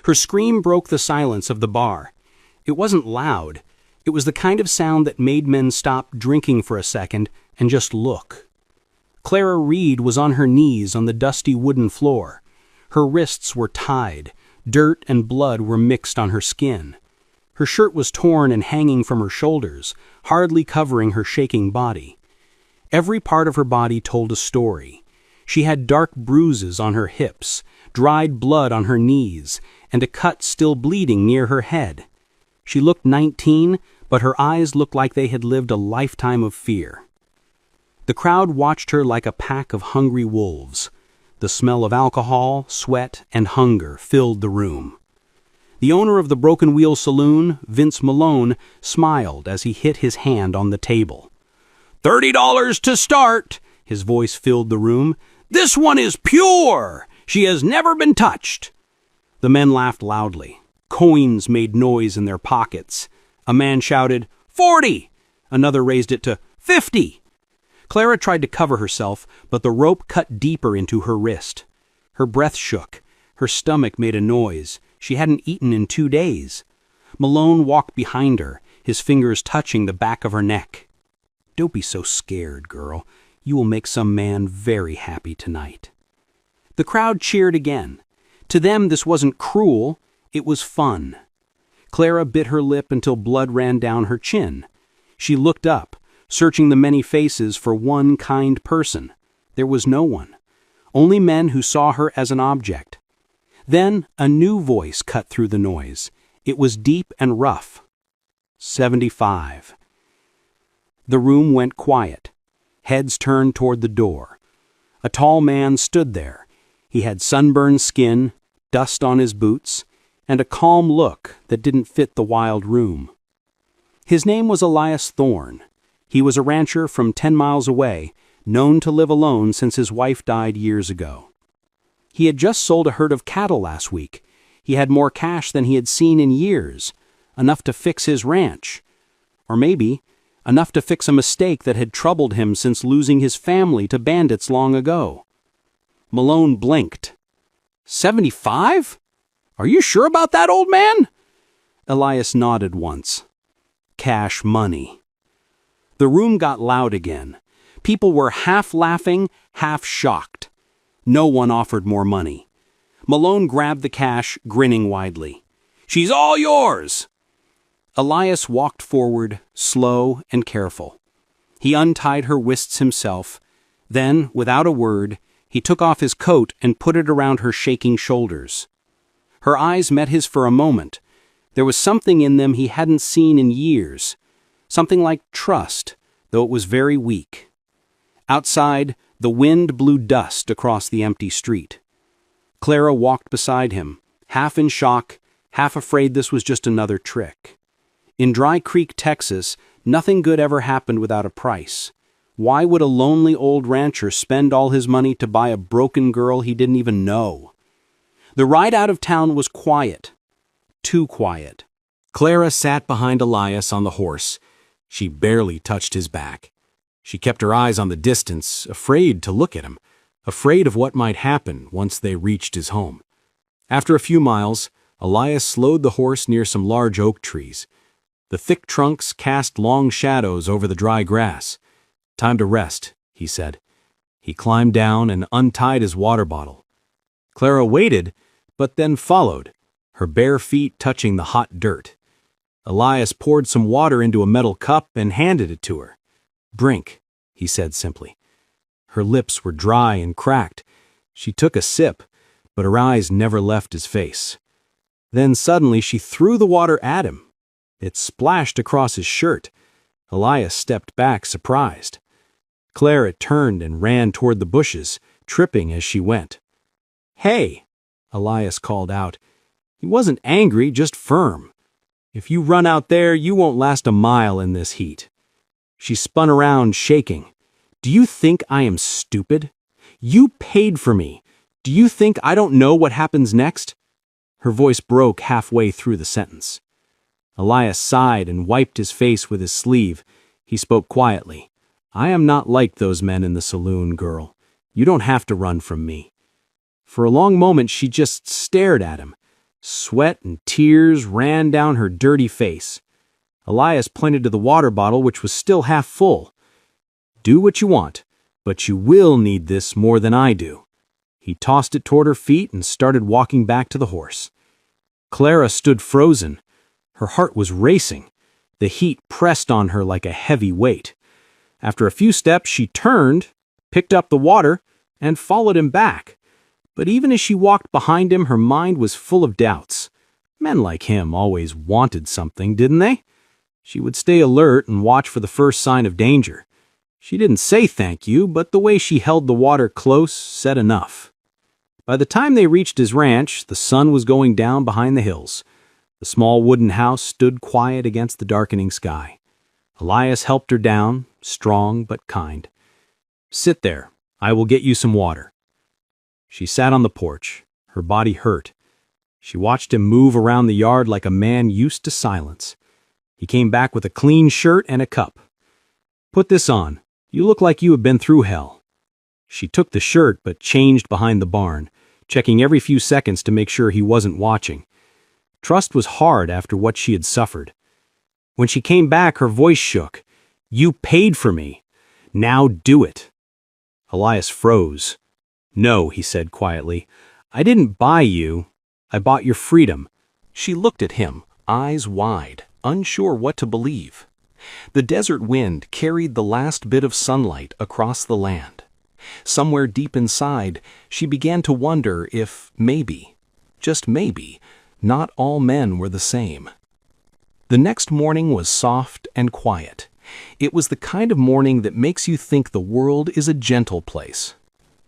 Her scream broke the silence of the bar. It wasn't loud. It was the kind of sound that made men stop drinking for a second and just look. Clara Reed was on her knees on the dusty wooden floor. Her wrists were tied. Dirt and blood were mixed on her skin. Her shirt was torn and hanging from her shoulders, hardly covering her shaking body. Every part of her body told a story. She had dark bruises on her hips, dried blood on her knees, and a cut still bleeding near her head. She looked 19, but her eyes looked like they had lived a lifetime of fear. The crowd watched her like a pack of hungry wolves. The smell of alcohol, sweat, and hunger filled the room. The owner of the Broken Wheel Saloon, Vince Malone, smiled as he hit his hand on the table. $30 to start, his voice filled the room. This one is pure. She has never been touched. The men laughed loudly. Coins made noise in their pockets. A man shouted, 40. Another raised it to 50. Clara tried to cover herself, but the rope cut deeper into her wrist. Her breath shook. Her stomach made a noise. She hadn't eaten in 2 days. Malone walked behind her, his fingers touching the back of her neck. Don't be so scared, girl. You will make some man very happy tonight. The crowd cheered again. To them, this wasn't cruel. It was fun. Clara bit her lip until blood ran down her chin. She looked up, searching the many faces for one kind person. There was no one. Only men who saw her as an object. Then a new voice cut through the noise. It was deep and rough. 75. The room went quiet. Heads turned toward the door. A tall man stood there. He had sunburned skin, dust on his boots, and a calm look that didn't fit the wild room. His name was Elias Thorne. He was a rancher from 10 miles away, known to live alone since his wife died years ago. He had just sold a herd of cattle last week. He had more cash than he had seen in years, enough to fix his ranch. Or maybe enough to fix a mistake that had troubled him since losing his family to bandits long ago. Malone blinked. 75? Are you sure about that, old man? Elias nodded once. Cash money. The room got loud again. People were half laughing, half shocked. No one offered more money. Malone grabbed the cash, grinning widely. She's all yours! Elias walked forward, slow and careful. He untied her wrists himself. Then, without a word, he took off his coat and put it around her shaking shoulders. Her eyes met his for a moment. There was something in them he hadn't seen in years. Something like trust, though it was very weak. Outside, the wind blew dust across the empty street. Clara walked beside him, half in shock, half afraid this was just another trick. In Dry Creek, Texas, nothing good ever happened without a price. Why would a lonely old rancher spend all his money to buy a broken girl he didn't even know? The ride out of town was quiet. Too quiet. Clara sat behind Elias on the horse. She barely touched his back. She kept her eyes on the distance, afraid to look at him, afraid of what might happen once they reached his home. After a few miles, Elias slowed the horse near some large oak trees. The thick trunks cast long shadows over the dry grass. Time to rest, he said. He climbed down and untied his water bottle. Clara waited, but then followed, her bare feet touching the hot dirt. Elias poured some water into a metal cup and handed it to her. Drink, he said simply. Her lips were dry and cracked. She took a sip, but her eyes never left his face. Then suddenly she threw the water at him. It splashed across his shirt. Elias stepped back, surprised. Clara turned and ran toward the bushes, tripping as she went. Hey, Elias called out. He wasn't angry, just firm. If you run out there, you won't last a mile in this heat. She spun around, shaking. Do you think I am stupid? You paid for me. Do you think I don't know what happens next? Her voice broke halfway through the sentence. Elias sighed and wiped his face with his sleeve. He spoke quietly. I am not like those men in the saloon, girl. You don't have to run from me. For a long moment she just stared at him. Sweat and tears ran down her dirty face. Elias pointed to the water bottle, which was still half full. "Do what you want, but you will need this more than I do." He tossed it toward her feet and started walking back to the horse. Clara stood frozen. Her heart was racing. The heat pressed on her like a heavy weight. After a few steps, she turned, picked up the water, and followed him back. But even as she walked behind him, her mind was full of doubts. Men like him always wanted something, didn't they? She would stay alert and watch for the first sign of danger. She didn't say thank you, but the way she held the water close said enough. By the time they reached his ranch, the sun was going down behind the hills. The small wooden house stood quiet against the darkening sky. Elias helped her down, strong but kind. "Sit there. I will get you some water." She sat on the porch. Her body hurt. She watched him move around the yard like a man used to silence. He came back with a clean shirt and a cup. "Put this on. You look like you have been through hell." She took the shirt but changed behind the barn, checking every few seconds to make sure he wasn't watching. Trust was hard after what she had suffered. When she came back, her voice shook. "You paid for me. Now do it." Elias froze. "No," he said quietly. "I didn't buy you. I bought your freedom." She looked at him, eyes wide, unsure what to believe. The desert wind carried the last bit of sunlight across the land. Somewhere deep inside, she began to wonder if maybe, just maybe, not all men were the same. The next morning was soft and quiet. It was the kind of morning that makes you think the world is a gentle place.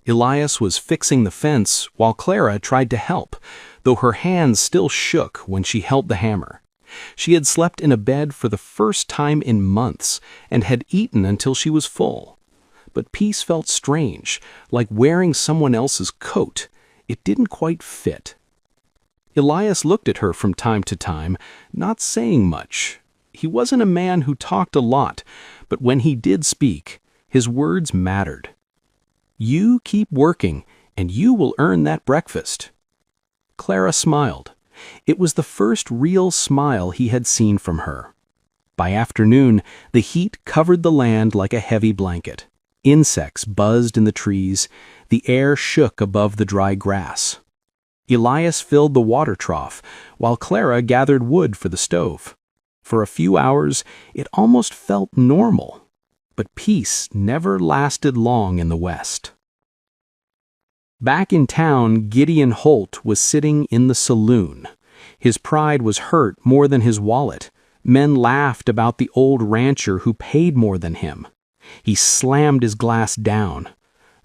Elias was fixing the fence while Clara tried to help, though her hands still shook when she held the hammer. She had slept in a bed for the first time in months and had eaten until she was full. But peace felt strange, like wearing someone else's coat. It didn't quite fit. Elias looked at her from time to time, not saying much. He wasn't a man who talked a lot, but when he did speak, his words mattered. "You keep working, and you will earn that breakfast." Clara smiled. It was the first real smile he had seen from her. By afternoon, the heat covered the land like a heavy blanket. Insects buzzed in the trees. The air shook above the dry grass. Elias filled the water trough, while Clara gathered wood for the stove. For a few hours, it almost felt normal. But peace never lasted long in the West. Back in town, Gideon Holt was sitting in the saloon. His pride was hurt more than his wallet. Men laughed about the old rancher who paid more than him. He slammed his glass down.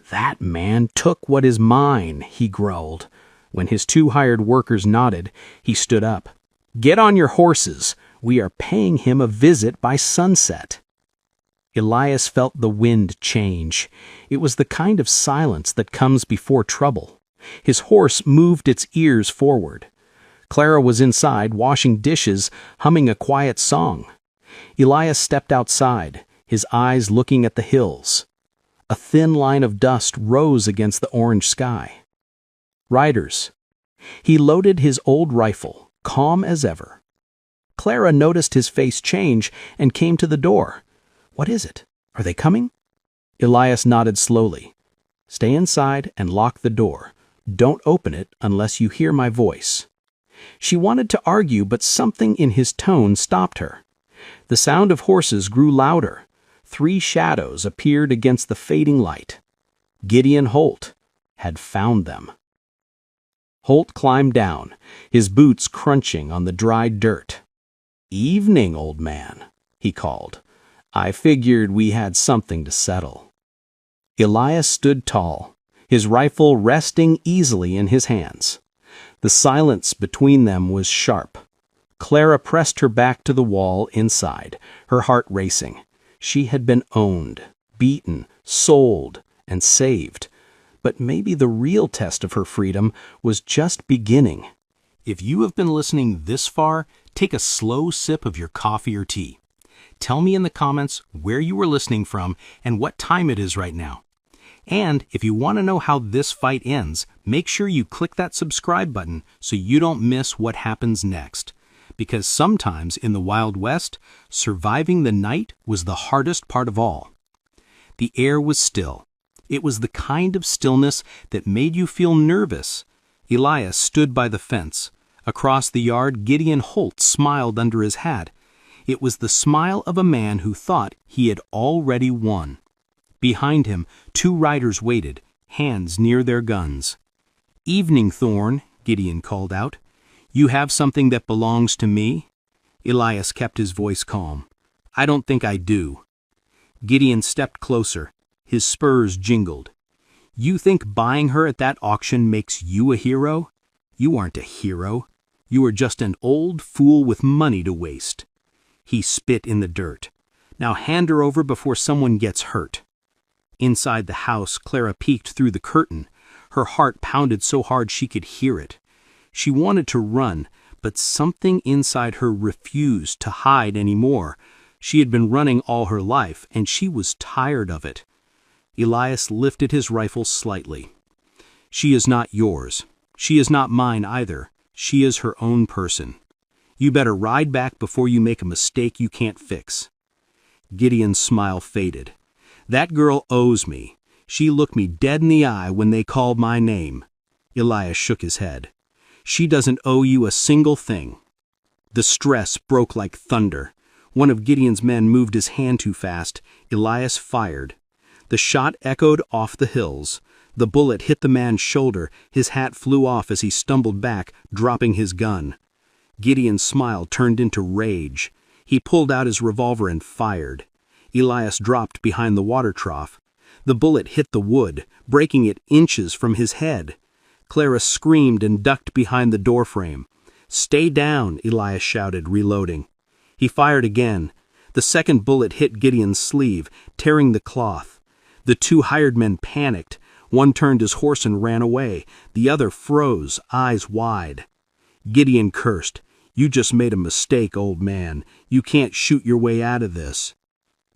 "That man took what is mine," he growled. When his two hired workers nodded, he stood up. "Get on your horses. We are paying him a visit by sunset." Elias felt the wind change. It was the kind of silence that comes before trouble. His horse moved its ears forward. Clara was inside, washing dishes, humming a quiet song. Elias stepped outside, his eyes looking at the hills. A thin line of dust rose against the orange sky. Riders. He loaded his old rifle, calm as ever. Clara noticed his face change and came to the door. "What is it? Are they coming?" Elias nodded slowly. "Stay inside and lock the door. Don't open it unless you hear my voice." She wanted to argue, but something in his tone stopped her. The sound of horses grew louder. 3 shadows appeared against the fading light. Gideon Holt had found them. Holt climbed down, his boots crunching on the dry dirt. "Evening, old man," he called. "I figured we had something to settle." Elias stood tall, his rifle resting easily in his hands. The silence between them was sharp. Clara pressed her back to the wall inside, her heart racing. She had been owned, beaten, sold, and saved. But maybe the real test of her freedom was just beginning. If you have been listening this far, take a slow sip of your coffee or tea. Tell me in the comments where you were listening from and what time it is right now. And if you want to know how this fight ends, make sure you click that subscribe button so you don't miss what happens next. Because sometimes in the Wild West, surviving the night was the hardest part of all. The air was still. It was the kind of stillness that made you feel nervous. Elias stood by the fence. Across the yard, Gideon Holt smiled under his hat. It was the smile of a man who thought he had already won. Behind him, 2 riders waited, hands near their guns. "Evening, Thorn," Gideon called out. "You have something that belongs to me?" Elias kept his voice calm. "I don't think I do." Gideon stepped closer. His spurs jingled. "You think buying her at that auction makes you a hero? You aren't a hero. You are just an old fool with money to waste." He spit in the dirt. "Now hand her over before someone gets hurt." Inside the house, Clara peeked through the curtain. Her heart pounded so hard she could hear it. She wanted to run, but something inside her refused to hide anymore. She had been running all her life, and she was tired of it. Elias lifted his rifle slightly. "She is not yours. She is not mine either. She is her own person. You better ride back before you make a mistake you can't fix." Gideon's smile faded. "That girl owes me. She looked me dead in the eye when they called my name." Elias shook his head. "She doesn't owe you a single thing." The stress broke like thunder. One of Gideon's men moved his hand too fast. Elias fired. The shot echoed off the hills. The bullet hit the man's shoulder. His hat flew off as he stumbled back, dropping his gun. Gideon's smile turned into rage. He pulled out his revolver and fired. Elias dropped behind the water trough. The bullet hit the wood, breaking it inches from his head. Clara screamed and ducked behind the doorframe. "Stay down," Elias shouted, reloading. He fired again. The second bullet hit Gideon's sleeve, tearing the cloth. The 2 hired men panicked. One turned his horse and ran away. The other froze, eyes wide. Gideon cursed. "You just made a mistake, old man. You can't shoot your way out of this."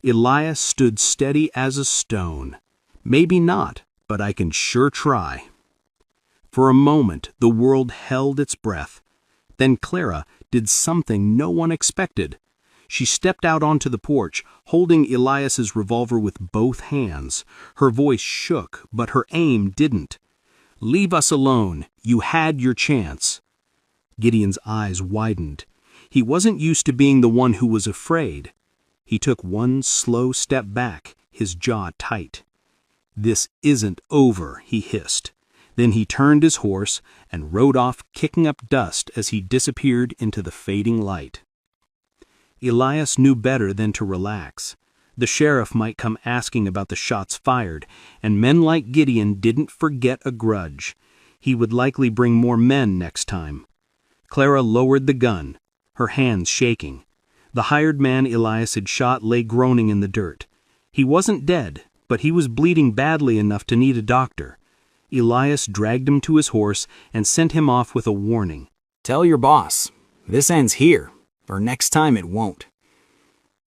Elias stood steady as a stone. "Maybe not, but I can sure try." For a moment, the world held its breath. Then Clara did something no one expected. She stepped out onto the porch, holding Elias's revolver with both hands. Her voice shook, but her aim didn't. "Leave us alone. You had your chance." Gideon's eyes widened. He wasn't used to being the one who was afraid. He took one slow step back, his jaw tight. "This isn't over," he hissed. Then he turned his horse and rode off, kicking up dust as he disappeared into the fading light. Elias knew better than to relax. The sheriff might come asking about the shots fired, and men like Gideon didn't forget a grudge. He would likely bring more men next time. Clara lowered the gun, her hands shaking. The hired man Elias had shot lay groaning in the dirt. He wasn't dead, but he was bleeding badly enough to need a doctor. Elias dragged him to his horse and sent him off with a warning. "Tell your boss, this ends here, or next time it won't."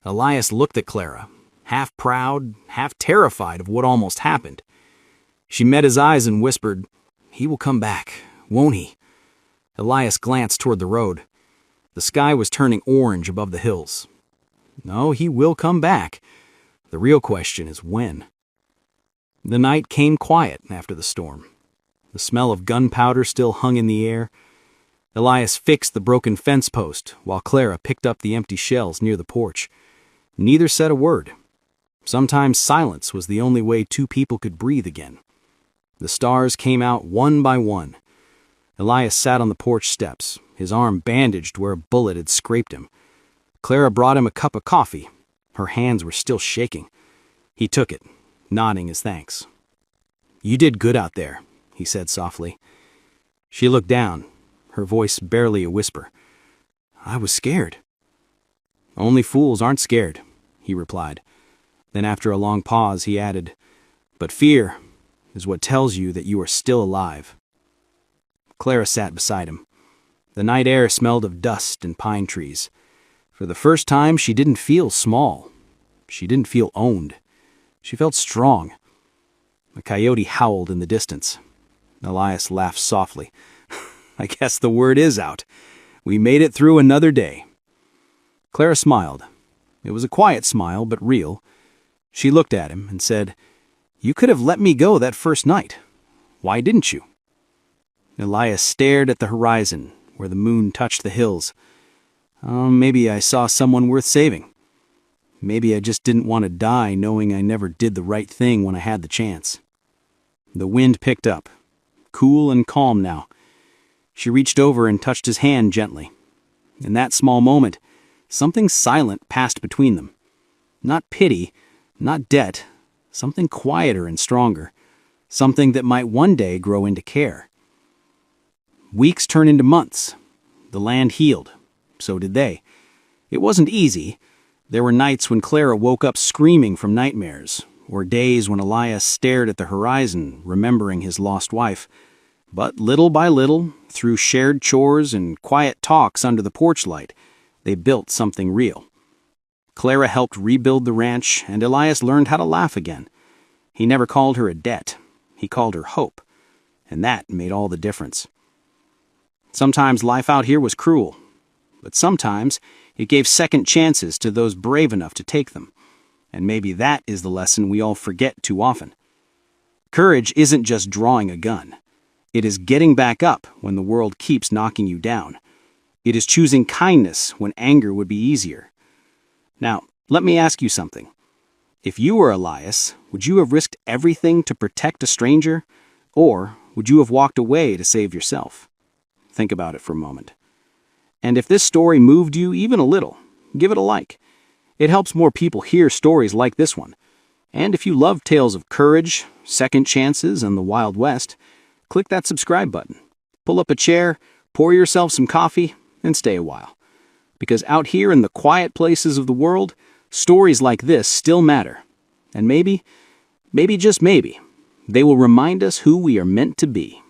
Elias looked at Clara, half proud, half terrified of what almost happened. She met his eyes and whispered, "He will come back, won't he?" Elias glanced toward the road. The sky was turning orange above the hills. "No, he will come back. The real question is when." The night came quiet after the storm. The smell of gunpowder still hung in the air. Elias fixed the broken fence post while Clara picked up the empty shells near the porch. Neither said a word. Sometimes silence was the only way 2 people could breathe again. The stars came out one by one. Elias sat on the porch steps, his arm bandaged where a bullet had scraped him. Clara brought him a cup of coffee. Her hands were still shaking. He took it, nodding his thanks. "You did good out there," he said softly. She looked down, her voice barely a whisper. "I was scared." "Only fools aren't scared," he replied. Then after a long pause, he added, "But fear is what tells you that you are still alive." Clara sat beside him. The night air smelled of dust and pine trees. For the first time, she didn't feel small. She didn't feel owned. She felt strong. A coyote howled in the distance. Elias laughed softly. I guess the word is out. We made it through another day. Clara smiled. It was a quiet smile, but real. She looked at him and said, You could have let me go that first night. Why didn't you? Elias stared at the horizon, where the moon touched the hills. Maybe I saw someone worth saving. Maybe I just didn't want to die knowing I never did the right thing when I had the chance. The wind picked up, cool and calm now. She reached over and touched his hand gently. In that small moment, something silent passed between them. Not pity, not debt, something quieter and stronger, something that might one day grow into care. Weeks turned into months. The land healed. So did they. It wasn't easy. There were nights when Clara woke up screaming from nightmares, or days when Elias stared at the horizon, remembering his lost wife. But little by little, through shared chores and quiet talks under the porch light, they built something real. Clara helped rebuild the ranch, and Elias learned how to laugh again. He never called her a debt. He called her hope. And that made all the difference. Sometimes life out here was cruel, but sometimes it gave second chances to those brave enough to take them. And maybe that is the lesson we all forget too often. Courage isn't just drawing a gun. It is getting back up when the world keeps knocking you down. It is choosing kindness when anger would be easier. Now, let me ask you something. If you were Elias, would you have risked everything to protect a stranger? Or would you have walked away to save yourself? Think about it for a moment. And if this story moved you even a little, give it a like. It helps more people hear stories like this one. And if you love tales of courage, second chances, and the Wild West, click that subscribe button. Pull up a chair, pour yourself some coffee, and stay a while. Because out here in the quiet places of the world, stories like this still matter. And maybe just maybe, they will remind us who we are meant to be.